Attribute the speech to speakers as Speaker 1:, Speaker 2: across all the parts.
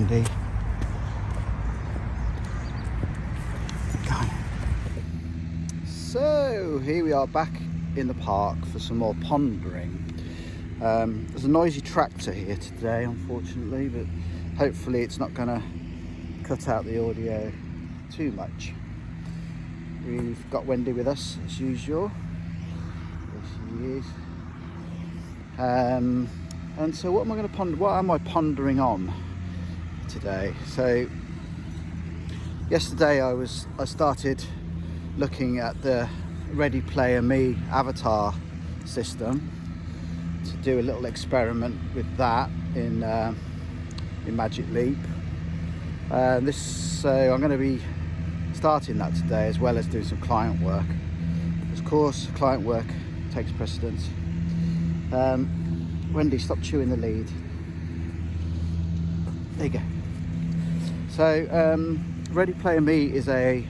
Speaker 1: Wendy. So here we are back in the park for some more pondering. There's a noisy tractor here today, unfortunately, but hopefully it's not going to cut out the audio too much. We've got Wendy with us as usual. There she is. And so what am I going to ponder? What am I pondering on today? So yesterday I started looking at the Ready Player Me avatar system to do a little experiment with that in Magic Leap. So I'm going to be starting that today, as well as doing some client work. Of course, client work takes precedence. Wendy, stop chewing the lead. There you go. So Ready Player Me is a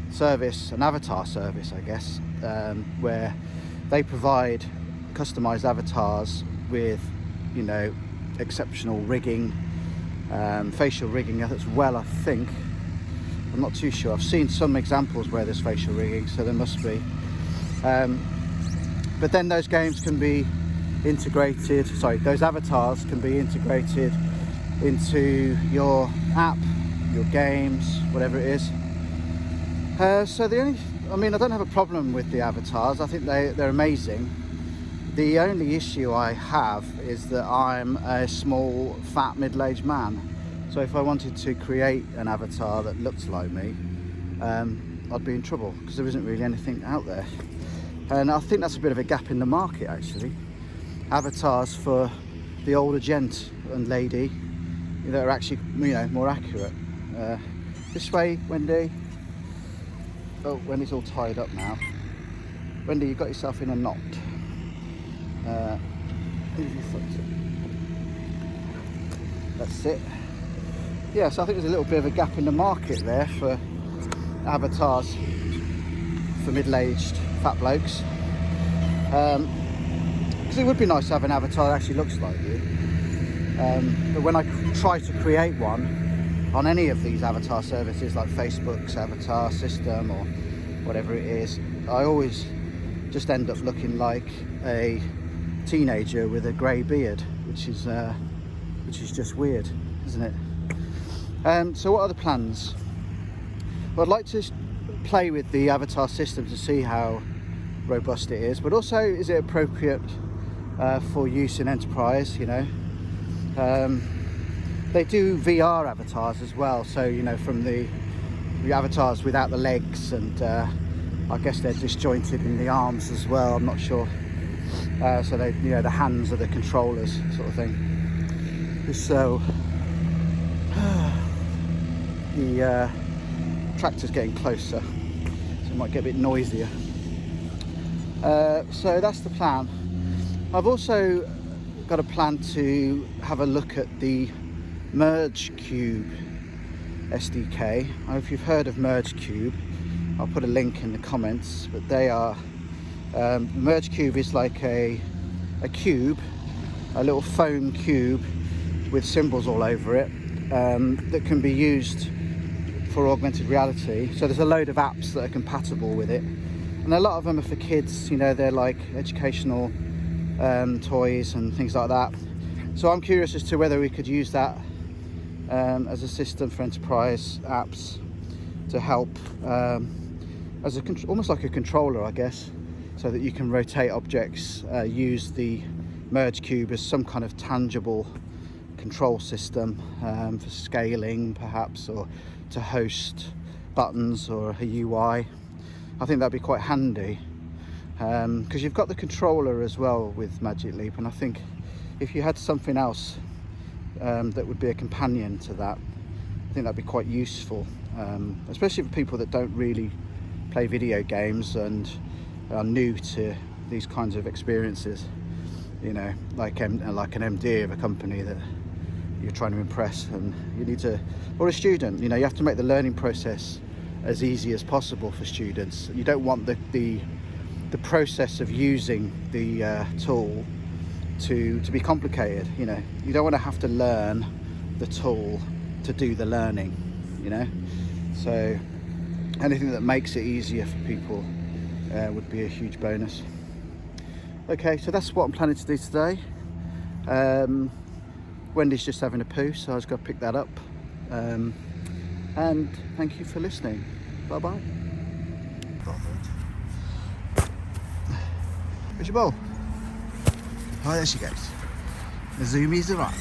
Speaker 1: service, an avatar service, I guess, where they provide customized avatars with, you know, exceptional rigging, facial rigging as well, I think. I'm not too sure. I've seen some examples where there's facial rigging, so there must be. But then those games can be integrated, those avatars can be integrated into your app, your games, whatever it is. So I don't have a problem with the avatars. I think they're amazing. The only issue I have is that I'm a small, fat, middle-aged man. So if I wanted to create an avatar that looks like me, I'd be in trouble because there isn't really anything out there. And I think that's a bit of a gap in the market, actually. Avatars for the older gent and lady that are actually, you know, more accurate. This way, Wendy. Oh, Wendy's all tied up now. Wendy, you got yourself in a knot. Move your foot. That's it. Yeah, so I think there's a little bit of a gap in the market there for avatars for middle-aged fat blokes. Because it would be nice to have an avatar that actually looks like you. But when I try to create one on any of these avatar services like Facebook's avatar system or whatever it is, I always just end up looking like a teenager with a grey beard, which is just weird, isn't it? So what are the plans? Well, I'd like to play with the avatar system to see how robust it is, but also is it appropriate for use in enterprise, you know. They do VR avatars as well, so, you know, from the avatars without the legs, and I guess they're disjointed in the arms as well, I'm not sure. So they, you know, the hands are the controllers, sort of thing. So the tractor's getting closer, so it might get a bit noisier. So that's the plan. I've also got a plan to have a look at the Merge Cube SDK. I don't know if you've heard of Merge Cube. I'll put a link in the comments, but they are Merge Cube is like a cube, a little foam cube with symbols all over it, that can be used for augmented reality. So there's a load of apps that are compatible with it, and a lot of them are for kids, you know, they're like educational toys and things like that. So I'm curious as to whether we could use that as a system for enterprise apps to help as almost like a controller, I guess, so that you can rotate objects, use the Merge Cube as some kind of tangible control system for scaling perhaps, or to host buttons or a UI. I think that'd be quite handy because you've got the controller as well with Magic Leap, and I think if you had something else that would be a companion to that, I think that'd be quite useful, especially for people that don't really play video games and are new to these kinds of experiences, you know, like an MD of a company that you're trying to impress, and you need to, or a student, you know, you have to make the learning process as easy as possible for students. You don't want the process of using the tool to be complicated. You know, you don't want to have to learn the tool to do the learning, you know. So anything that makes it easier for people would be a huge bonus. Okay, so that's what I'm planning to do today. Wendy's just having a poo, so I just got to pick that up. And thank you for listening. Bye bye. Where's your ball? Oh, there she goes. The zoomies are on.